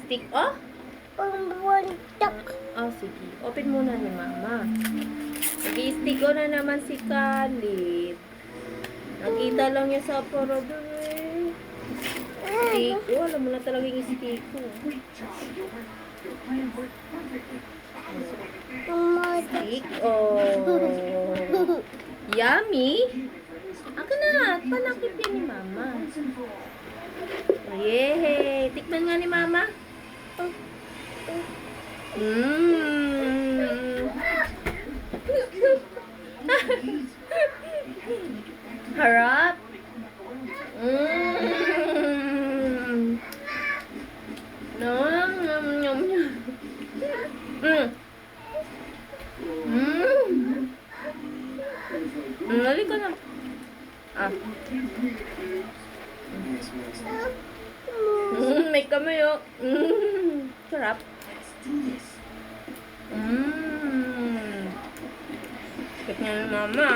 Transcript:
Stick, oh? Pambuntak. Oh, sige. Open muna ni Mama. Nag-i-stick ko na naman si Khalid. Nakita lang niya sa aparador eh. Stick. Oh, alam mo na talaga yung stick ko. Stick, oh. Yummy. Ako na. Panakip yan ni Mama. Yehey. Tikman nga ni Mama. Mmm. Harap. Mmm. Nom, nom, nom, nom. Mmm. Mmm. Lali ka na. Ah. May kamay oh. Sarap. Sakit nga ni Mama.